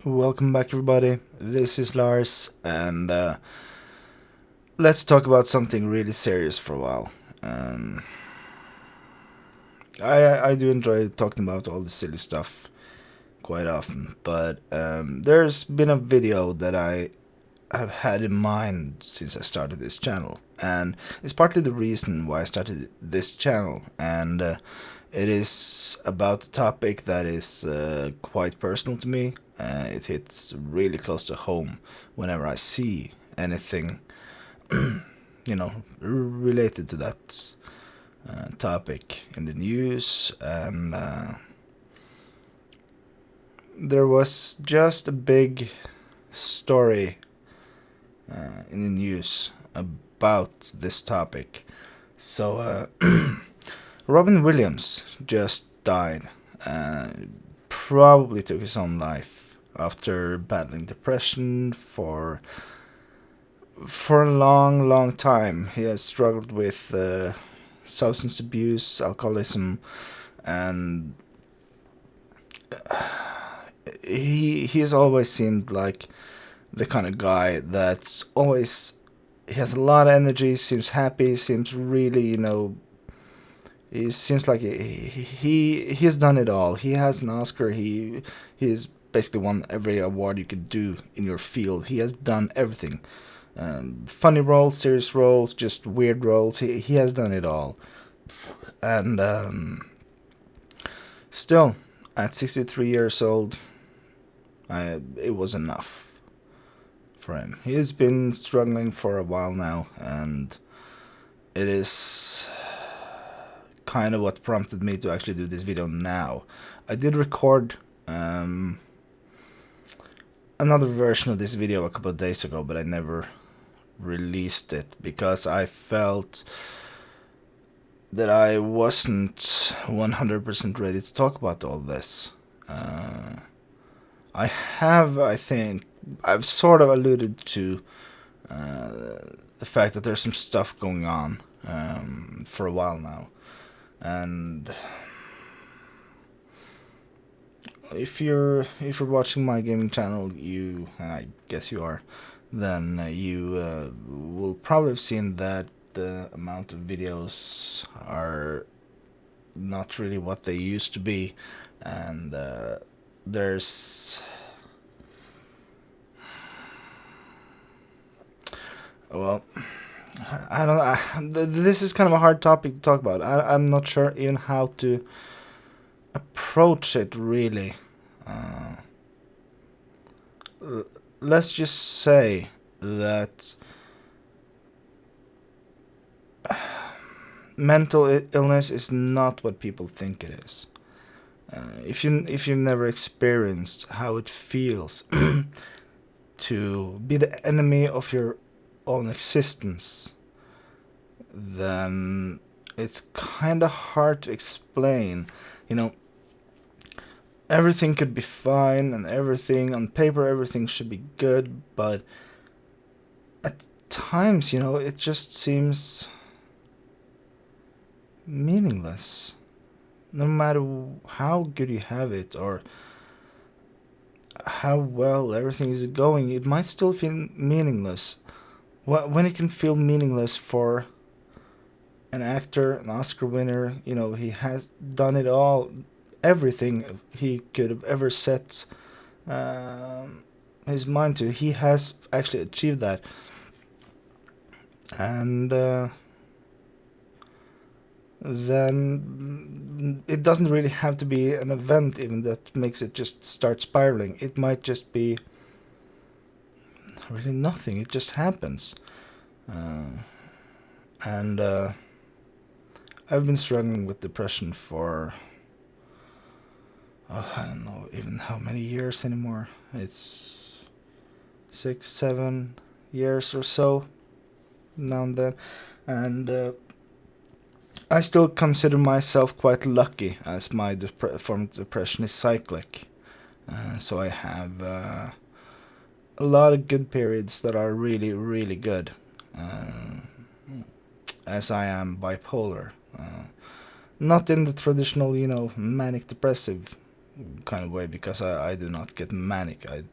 Welcome back, everybody. This is Lars, and let's talk about something really serious for a while. Um, I do enjoy talking about all the silly stuff quite often, but there's been a video that I have had in mind since I started this channel, and it's partly the reason why I started this channel, and it is about a topic that is quite personal to me. It hits really close to home whenever I see anything, related to that topic in the news, and there was just a big story in the news about this topic. So, Robin Williams just died. Probably took his own life after battling depression for a long, long time. He has struggled with substance abuse, alcoholism, and he has always seemed like the kind of guy that's always he has a lot of energy, seems happy, seems really, he seems like he has done it all. He has an Oscar. He has basically won every award you could do in your field. He has done everything. Funny roles, serious roles, just weird roles. He has done it all. And still, at 63 years old, it was enough for him. He has been struggling for a while now, and it is kind of what prompted me to actually do this video now. I did record another version of this video a couple of days ago, but I never released it because I felt that I wasn't 100% ready to talk about all this. I think, I've sort of alluded to the fact that there's some stuff going on for a while now. And if you're watching my gaming channel, and I guess you are, then you will probably have seen that the amount of videos are not really what they used to be, and there's well, I don't know. This is kind of a hard topic to talk about. I'm not sure even how to approach it, really. Let's just say that mental illness is not what people think it is. If you've never experienced how it feels to be the enemy of your own existence, then it's kind of hard to explain. Everything could be fine, and everything on paper, everything should be good, but at times, it just seems meaningless. No matter how good you have it or how well everything is going, it might still feel meaningless. When it can feel meaningless for an actor, an Oscar winner, he has done it all, everything he could have ever set his mind to, he has actually achieved that. And then it doesn't really have to be an event even that makes it just start spiraling. It might just be really nothing. It just happens. And I've been struggling with depression for I don't know even how many years anymore. It's 6-7 years or so now and then, and I still consider myself quite lucky, as my form of depression is cyclic. So I have a lot of good periods that are really, really good, as I am bipolar. Not in the traditional, manic depressive kind of way, because I do not get manic. I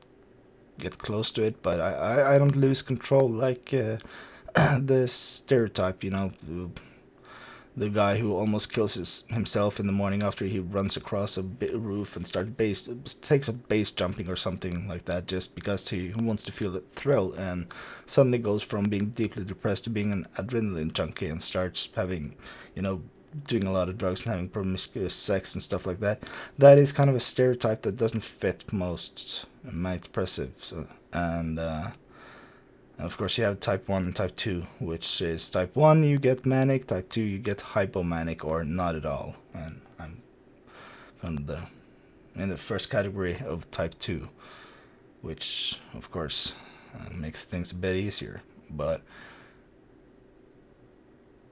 get close to it, but I don't lose control like the stereotype, the guy who almost kills himself in the morning after he runs across a roof and takes a base jumping or something like that, just because he wants to feel the thrill, and suddenly goes from being deeply depressed to being an adrenaline junkie and starts having, doing a lot of drugs and having promiscuous sex and stuff like that. That is kind of a stereotype that doesn't fit most manic depressive. So, and of course, you have type 1 and type 2, which is type 1 you get manic, type 2 you get hypomanic or not at all. And I'm kind of in the first category of type 2, which of course makes things a bit easier. But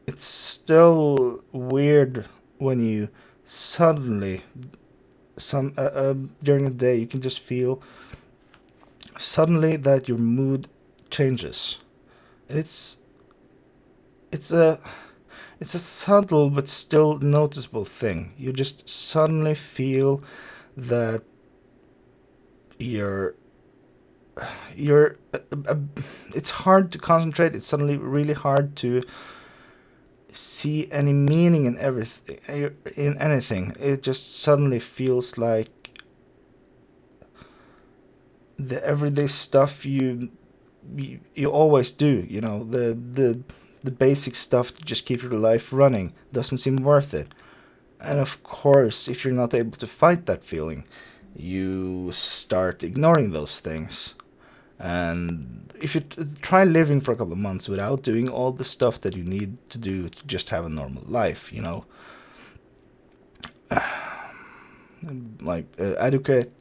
it's still weird when you suddenly, during the day, you can just feel suddenly that your mood changes. It's it's a it's a subtle but still noticeable thing. You just suddenly feel that you're you're it's hard to concentrate. It's suddenly really hard to see any meaning in everything, in anything. It just suddenly feels like the everyday stuff you always do. The basic stuff to just keep your life running doesn't seem worth it. And of course, if you're not able to fight that feeling, you start ignoring those things. And if you try living for a couple of months without doing all the stuff that you need to do to just have a normal life, like adequate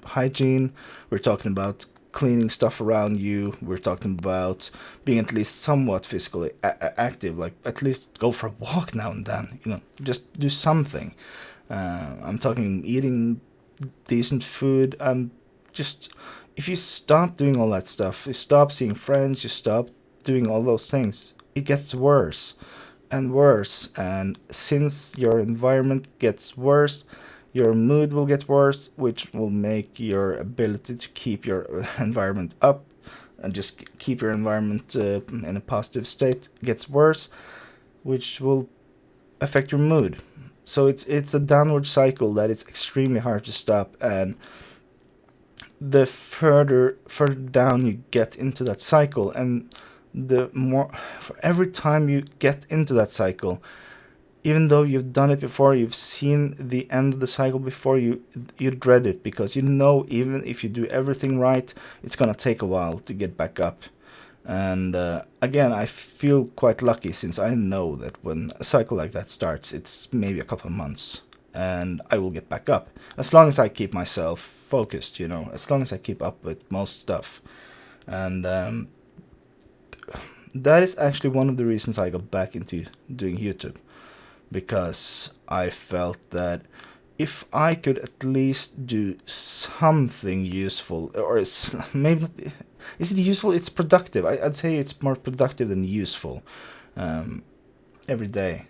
hygiene. We're talking about cleaning stuff around you. We're talking about being at least somewhat physically active, like at least go for a walk now and then. Just do something. I'm talking eating decent food. Just if you stop doing all that stuff, you stop seeing friends, you stop doing all those things, it gets worse and worse. And since your environment gets worse, your mood will get worse, which will make your ability to keep your environment up and just keep your environment in a positive state gets worse, which will affect your mood. So it's a downward cycle that it's extremely hard to stop. And the further down you get into that cycle, and the more, for every time you get into that cycle, even though you've done it before, you've seen the end of the cycle before, you dread it, because even if you do everything right, it's gonna take a while to get back up. And again, I feel quite lucky, since I know that when a cycle like that starts, it's maybe a couple of months, and I will get back up as long as I keep myself focused. As long as I keep up with most stuff. And that is actually one of the reasons I got back into doing YouTube, because I felt that if I could at least do something useful, or it's maybe not, is it useful? It's productive. I'd say it's more productive than useful. Every day,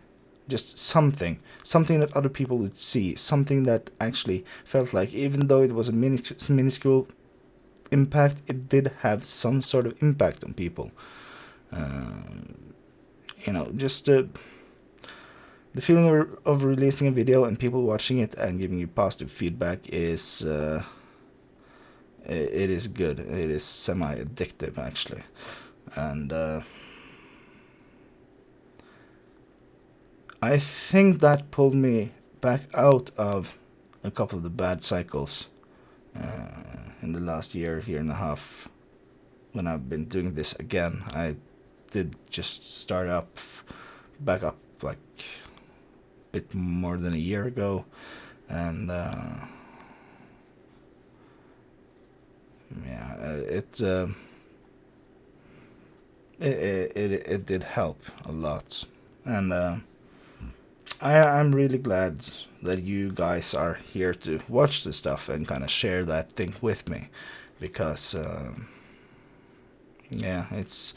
just something that other people would see, something that actually felt like, even though it was a minuscule impact, it did have some sort of impact on people. Just the feeling of releasing a video and people watching it and giving you positive feedback is it is good. It is semi-addictive, actually. And I think that pulled me back out of a couple of the bad cycles in the last year and a half. When I've been doing this again, I did just back up like a bit more than a year ago, and it did help a lot. And I'm really glad that you guys are here to watch this stuff and kind of share that thing with me, because it's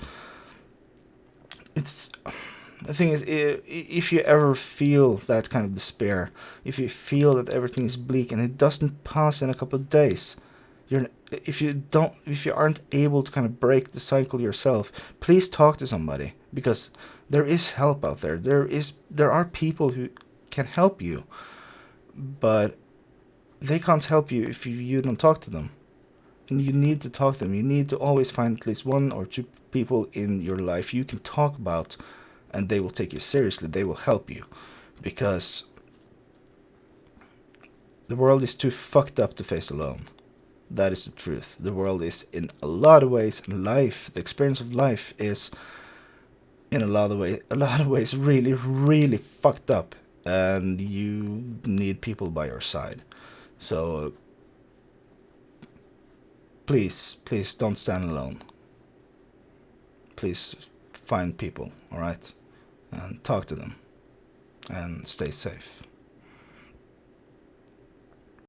the thing is, if you ever feel that kind of despair, if you feel that everything is bleak and it doesn't pass in a couple of days, if you aren't able to kind of break the cycle yourself, please talk to somebody, because there is help out there. There are people who can help you, but they can't help you if you don't talk to them. And you need to talk to them. You need to always find at least one or two people in your life you can talk about, and they will take you seriously. They will help you, because the world is too fucked up to face alone. That is the truth. The world is, in a lot of ways, the experience of life is, in a lot of ways, really, really fucked up, and you need people by your side. So please, please don't stand alone. Please find people, all right, and talk to them, and stay safe.